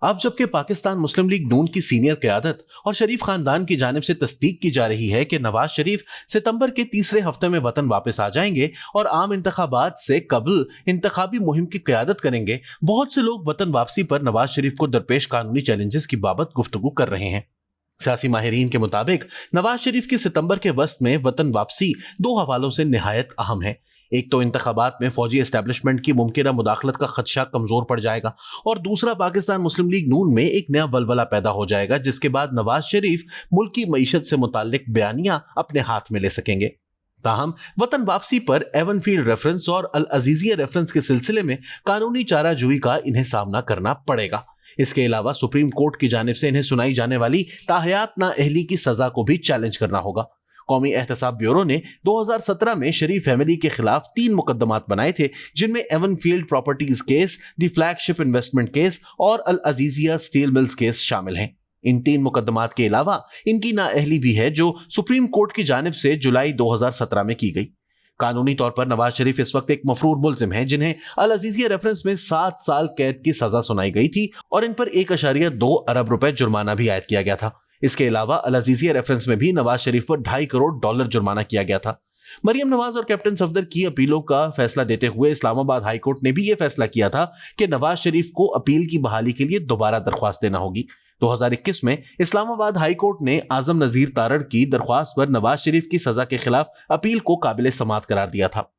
अब जबकि पाकिस्तान मुस्लिम लीग नून की सीनियर क़यादत और शरीफ खानदान की जानिब से तस्दीक की जा रही है कि नवाज शरीफ सितंबर के तीसरे हफ्ते में वतन वापस आ जाएंगे और आम इंतखाबात से कबल इंतखाबी मुहिम की क़यादत करेंगे, बहुत से लोग वतन वापसी पर नवाज शरीफ को दरपेश कानूनी चैलेंजेस की बाबत गुफ्तगू कर रहे हैं। सियासी माहिरीन के मुताबिक नवाज शरीफ की सितंबर के वस्त में वतन वापसी दो हवालों से निहायत अहम है। एक तो इंतखाबात में फौजी एस्टेब्लिशमेंट की मुमकिन मुदाखलत का खदशा कमजोर पड़ जाएगा और दूसरा पाकिस्तान मुस्लिम लीग नून में एक नया बलबला पैदा हो जाएगा, जिसके बाद नवाज शरीफ मुल्क की मईशत से मुताल्लिक बयानियां अपने हाथ में ले सकेंगे। ताहम वतन वापसी पर एवनफील्ड रेफरेंस और अल अजीजिया रेफरेंस के सिलसिले में कानूनी चाराजोई का इन्हें सामना करना पड़ेगा। इसके अलावा सुप्रीम कोर्ट की जानिब से इन्हें सुनाई जाने वाली ताहयात नाअहली की सजा को भी चैलेंज करना होगा। कौमी एहतसाब ब्यूरो ने 2017 में शरीफ फैमिली के खिलाफ 3 मुकदमात बनाए थे, जिनमें Avenfield properties case, the flagship investment case और अल अजीजिया स्टील मिल्स केस शामिल हैं। इन 3 मुकदमात के अलावा इनकी नाअहली भी है जो सुप्रीम कोर्ट की जानिब से जुलाई 2017 में की गई। कानूनी तौर पर नवाज शरीफ इस वक्त एक मफरूर मुल्जिम हैं, जिन्हें अल अजीजिया रेफरेंस में 7 साल कैद की सजा सुनाई गई थी और इन पर 1.2 अरब रुपए जुर्माना भी आयद किया गया था। इसके अलावा अल अजीजिया रेफरेंस में भी नवाज शरीफ पर $2.5 करोड़ जुर्माना किया गया था। मरियम नवाज और कैप्टन सफदर की अपीलों का फैसला देते हुए इस्लामाबाद हाई कोर्ट ने भी यह फैसला किया था कि नवाज शरीफ को अपील की बहाली के लिए दोबारा दरख्वास्त देना होगी। 2021 में इस्लामाबाद हाई कोर्ट ने आजम नजीर तारड़ की दरख्वास्त पर नवाज शरीफ की सजा के खिलाफ अपील को काबिल समाअत करार दिया था।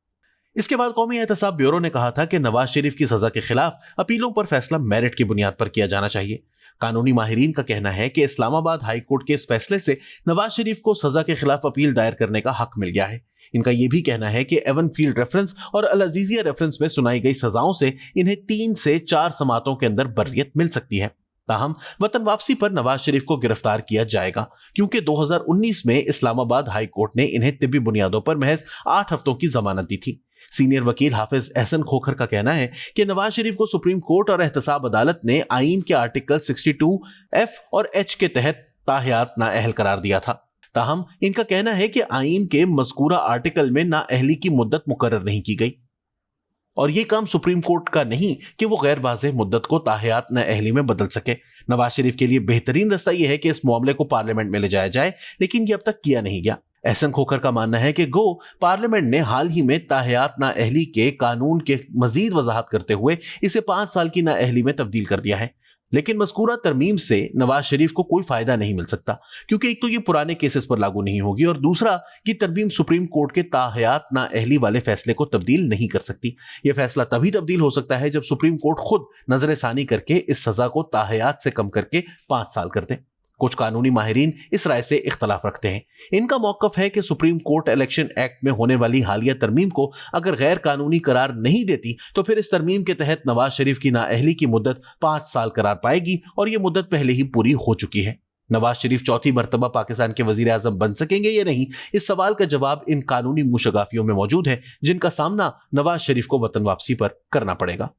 इसके बाद कौमी एहतसाब ब्यूरो ने कहा था कि नवाज शरीफ की सजा के खिलाफ अपीलों पर फैसला मेरिट की बुनियाद पर किया जाना चाहिए। कानूनी माहिरीन का कहना है कि इस्लामाबाद हाई कोर्ट के इस फैसले से नवाज शरीफ को सजा के खिलाफ अपील दायर करने का हक मिल गया है। इनका यह भी कहना है कि एवनफील्ड रेफरेंस और अल अजीजिया रेफरेंस में सुनाई गई सजाओं से इन्हें 3 से 4 समातों के अंदर बर्रियत मिल सकती है। ताहम वतन वापसी पर नवाज शरीफ को गिरफ्तार किया जाएगा, क्योंकि 2019 में इस्लामाबाद हाई कोर्ट ने इन्हें तिब्बी बुनियादों पर महज 8 हफ्तों की जमानत दी थी। सीनियर वकील हाफिज एहसन खोखर का कहना है कि नवाज शरीफ को सुप्रीम कोर्ट और एहतसाब अदालत ने आईन के आर्टिकल 62F और H के तहत ताहयात नाअहल करार दिया था। ताहम इनका कहना है कि आईन के मज़कूरा आर्टिकल में नाअहली की मुद्दत मुकर्रर नहीं की गई और ये काम सुप्रीम कोर्ट का नहीं कि वो गैर वाज़ेह मुद्दत को ताहयात नाअहली में बदल सके। नवाज शरीफ के लिए बेहतरीन रास्ता यह है कि इस मामले को पार्लियामेंट में ले जाया जाए, लेकिन ये अब तक किया नहीं गया। एहसन खोखर का मानना है कि पार्लियामेंट ने हाल ही में ताहयात नाअहली के कानून के मजीद वजाहत करते हुए इसे 5 साल की नाअहली में तब्दील कर दिया है, लेकिन मज़कूरा तरमीम से नवाज शरीफ को कोई फायदा नहीं मिल सकता, क्योंकि एक तो ये पुराने केसेस पर लागू नहीं होगी और दूसरा कि तरमीम सुप्रीम कोर्ट के ताहयात नाअहली वाले फैसले को तब्दील नहीं कर सकती। यह फैसला तभी तब्दील हो सकता है जब सुप्रीम कोर्ट खुद नजरसानी करके इस सजा को ताहयात से कम करके 5 साल कर दे। कुछ कानूनी माहिरीन इस राय से इख्तलाफ रखते हैं। इनका मौक़िफ़ है कि सुप्रीम कोर्ट इलेक्शन एक्ट में होने वाली हालिया तरमीम को अगर गैर कानूनी करार नहीं देती तो फिर इस तरमीम के तहत नवाज शरीफ की नाअहली की मुद्दत 5 साल करार पाएगी और ये मुद्दत पहले ही पूरी हो चुकी है। नवाज शरीफ चौथी मरतबा पाकिस्तान के वजीर आज़म बन सकेंगे या नहीं, इस सवाल का जवाब इन कानूनी मुशगाफियों में मौजूद है, जिनका सामना नवाज शरीफ को वतन वापसी पर करना पड़ेगा।